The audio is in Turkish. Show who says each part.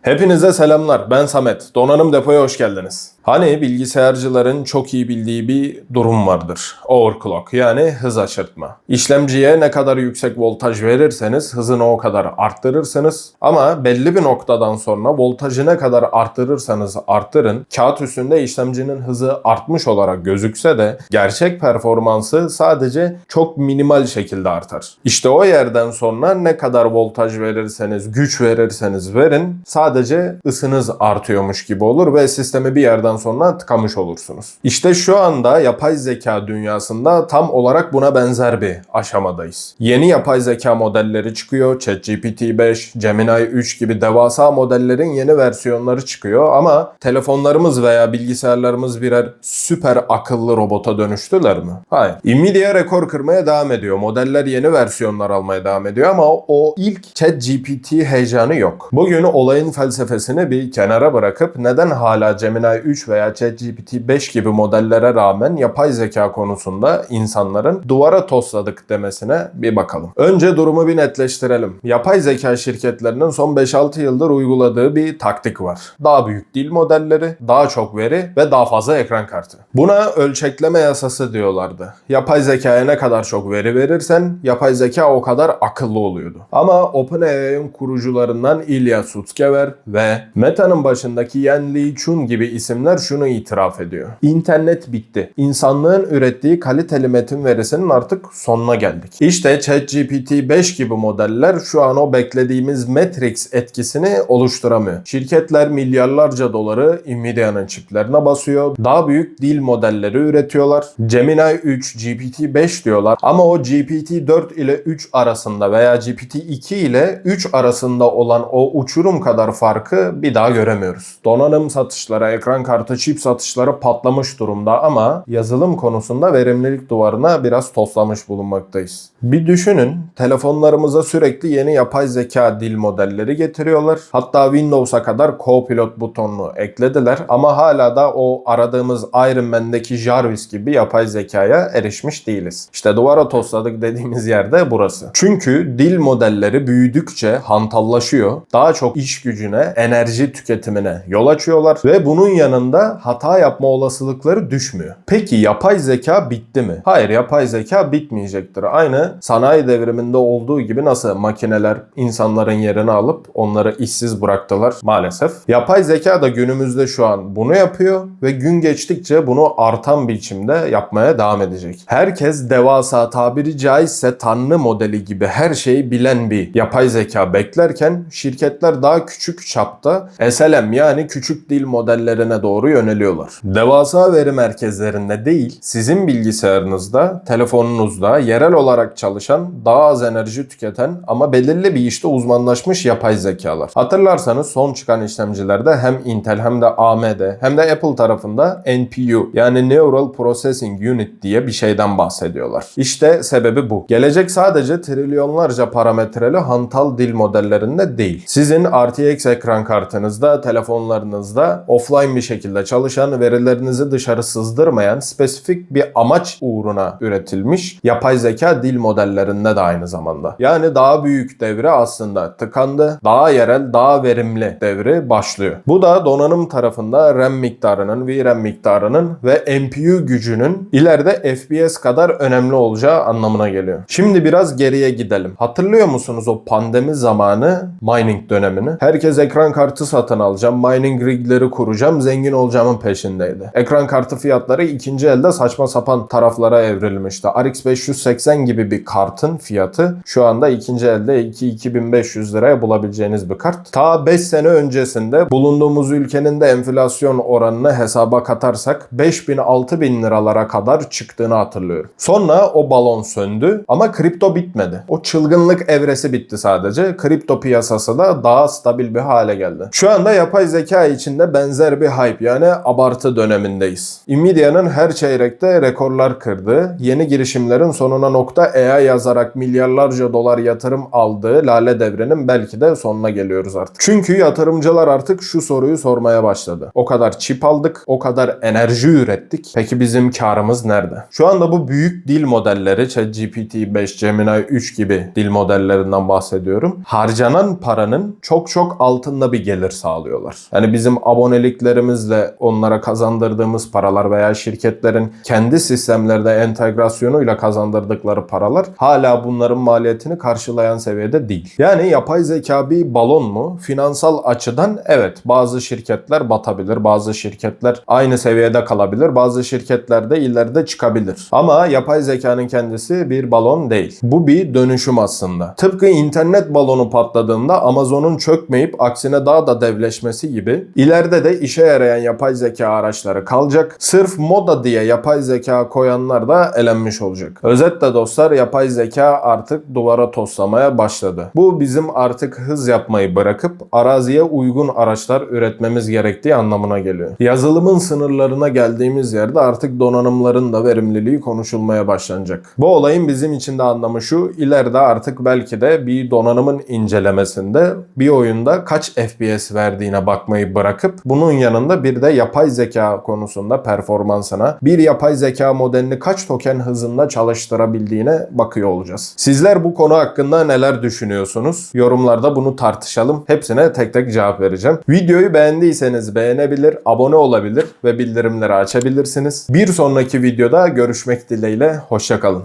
Speaker 1: Hepinize selamlar. Ben Samet. Donanım Depo'ya hoş geldiniz. Hani bilgisayarcıların çok iyi bildiği bir durum vardır. Overclock, yani hız aşırtma. İşlemciye ne kadar yüksek voltaj verirseniz hızını o kadar arttırırsınız. Ama belli bir noktadan sonra voltajı ne kadar arttırırsanız arttırın, kağıt üstünde işlemcinin hızı artmış olarak gözükse de gerçek performansı sadece çok minimal şekilde artar. İşte o yerden sonra ne kadar voltaj verirseniz, güç verirseniz verin, sadece ısınız artıyormuş gibi olur ve sistemi bir yerden sonra tıkamış olursunuz. İşte şu anda yapay zeka dünyasında tam olarak buna benzer bir aşamadayız. Yeni yapay zeka modelleri çıkıyor. ChatGPT 5, Gemini 3 gibi devasa modellerin yeni versiyonları çıkıyor ama telefonlarımız veya bilgisayarlarımız birer süper akıllı robota dönüştüler mi? Hayır. Nvidia rekor kırmaya devam ediyor. Modeller yeni versiyonlar almaya devam ediyor ama o ilk ChatGPT heyecanı yok. Bugün olayın felsefesini bir kenara bırakıp neden hala Gemini 3 veya ChatGPT 5 gibi modellere rağmen yapay zeka konusunda insanların duvara tosladık demesine bir bakalım. Önce durumu bir netleştirelim. Yapay zeka şirketlerinin son 5-6 yıldır uyguladığı bir taktik var. Daha büyük dil modelleri, daha çok veri ve daha fazla ekran kartı. Buna ölçekleme yasası diyorlardı. Yapay zekaya ne kadar çok veri verirsen yapay zeka o kadar akıllı oluyordu. Ama OpenAI'ın kurucularından Ilya Sutskever ve Meta'nın başındaki Yan LeCun gibi isimler şunu itiraf ediyor. İnternet bitti. İnsanlığın ürettiği kaliteli metin verisinin artık sonuna geldik. İşte ChatGPT 5 gibi modeller şu an o beklediğimiz Matrix etkisini oluşturamıyor. Şirketler milyarlarca doları Nvidia'nın çiplerine basıyor. Daha büyük dil modelleri üretiyorlar. Gemini 3, GPT-5 diyorlar ama o GPT-4 ile 3 arasında veya GPT-2 ile 3 arasında olan o uçurum kadar farkı bir daha göremiyoruz. Donanım satışları, ekran kartı, çip satışları patlamış durumda ama yazılım konusunda verimlilik duvarına biraz toslamış bulunmaktayız. Bir düşünün, telefonlarımıza sürekli yeni yapay zeka dil modelleri getiriyorlar. Hatta Windows'a kadar Copilot butonunu eklediler ama hala da o aradığımız Iron Man'deki Jarvis gibi yapay zekaya erişmiş değiliz. İşte duvara tosladık dediğimiz yerde burası. Çünkü dil modelleri büyüdükçe hantallaşıyor. Daha çok iş gücüne, enerji tüketimine yol açıyorlar ve bunun yanında hata yapma olasılıkları düşmüyor. Peki yapay zeka bitti mi? Hayır, yapay zeka bitmeyecektir. Aynı sanayi devriminde olduğu gibi nasıl makineler insanların yerini alıp onları işsiz bıraktılar maalesef. Yapay zeka da günümüzde şu an bunu yapıyor ve gün geçtikçe bunu artan biçimde yapmaya devam edecek. Herkes devasa, tabiri caizse tanrı modeli gibi her şeyi bilen bir yapay zeka beklerken şirketler daha küçük çapta SLM yani küçük dil modellerine doğru yöneliyorlar. Devasa veri merkezlerinde değil, sizin bilgisayarınızda, telefonunuzda yerel olarak çalışan, daha az enerji tüketen ama belirli bir işte uzmanlaşmış yapay zekalar. Hatırlarsanız son çıkan işlemcilerde hem Intel hem de AMD hem de Apple tarafında NPU yani Neural Processing Unit diye bir şeyden bahsediyorlar. İşte sebebi bu. Gelecek sadece trilyonlarca parametreli hantal dil modellerinde değil. Sizin RTX ekran kartınızda, telefonlarınızda offline bir şekilde çalışan, verilerinizi dışarı sızdırmayan, spesifik bir amaç uğruna üretilmiş yapay zeka dil modellerinde de aynı zamanda. Yani daha büyük devre aslında tıkandı. Daha yerel, daha verimli devri başlıyor. Bu da donanım tarafında RAM miktarının, VRAM miktarının ve NPU gücünün ileride FPS kadar önemli olacağı anlamına geliyor. Şimdi biraz geriye gidelim. Hatırlıyor musunuz o pandemi zamanı mining dönemini? Herkes ekran kartı satın alacağım, mining rigleri kuracağım, zengin olacağımın peşindeydi. Ekran kartı fiyatları ikinci elde saçma sapan taraflara evrilmişti. RX 580 gibi bir kartın fiyatı şu anda ikinci elde 2-2500 liraya bulabileceğiniz bir kart. Ta 5 sene öncesinde bulunduğumuz ülkenin de enflasyon oranını hesaba katarsak 5000-6000 liralara kadar çıktığını hatırlıyorum. Sonra o balon söndü ama kripto bitmedi. O çılgınlık evresi bitti sadece. Kripto piyasası da daha stabil bir hale geldi. Şu anda yapay zeka içinde benzer bir hype yani abartı dönemindeyiz. Nvidia'nın her çeyrekte rekorlar kırdığı, yeni girişimlerin sonuna nokta AI yazarak milyarlarca dolar yatırım aldığı lale devrenin belki de sonuna geliyoruz artık. Çünkü yatırımcılar artık şu soruyu sormaya başladı. O kadar çip aldık, o kadar enerji ürettik. Peki bizim karımız nerede? Şu anda bu büyük dil modelleri, ChatGPT 5, Gemini 3 gibi dil modellerinden bahsediyorum. Harcanan paranın çok çok altında altında bir gelir sağlıyorlar. Yani bizim aboneliklerimizle onlara kazandırdığımız paralar veya şirketlerin kendi sistemlerde entegrasyonuyla kazandırdıkları paralar hala bunların maliyetini karşılayan seviyede değil. Yani yapay zeka bir balon mu? Finansal açıdan evet, bazı şirketler batabilir, bazı şirketler aynı seviyede kalabilir, bazı şirketler de ileride çıkabilir. Ama yapay zekanın kendisi bir balon değil. Bu bir dönüşüm aslında. Tıpkı internet balonu patladığında Amazon'un çökmeyip aksine daha da devleşmesi gibi ileride de işe yarayan yapay zeka araçları kalacak. Sırf moda diye yapay zeka koyanlar da elenmiş olacak. Özetle dostlar, yapay zeka artık duvara toslamaya başladı. Bu bizim artık hız yapmayı bırakıp araziye uygun araçlar üretmemiz gerektiği anlamına geliyor. Yazılımın sınırlarına geldiğimiz yerde artık donanımların da verimliliği konuşulmaya başlanacak. Bu olayın bizim için de anlamı şu: ileride artık belki de bir donanımın incelemesinde bir oyunda kaç FPS verdiğine bakmayı bırakıp bunun yanında bir de yapay zeka konusunda performansına, bir yapay zeka modelini kaç token hızında çalıştırabildiğine bakıyor olacağız. Sizler bu konu hakkında neler düşünüyorsunuz? Yorumlarda bunu tartışalım. Hepsine tek tek cevap vereceğim. Videoyu beğendiyseniz beğenebilir, abone olabilir ve bildirimleri açabilirsiniz. Bir sonraki videoda görüşmek dileğiyle. Hoşça kalın.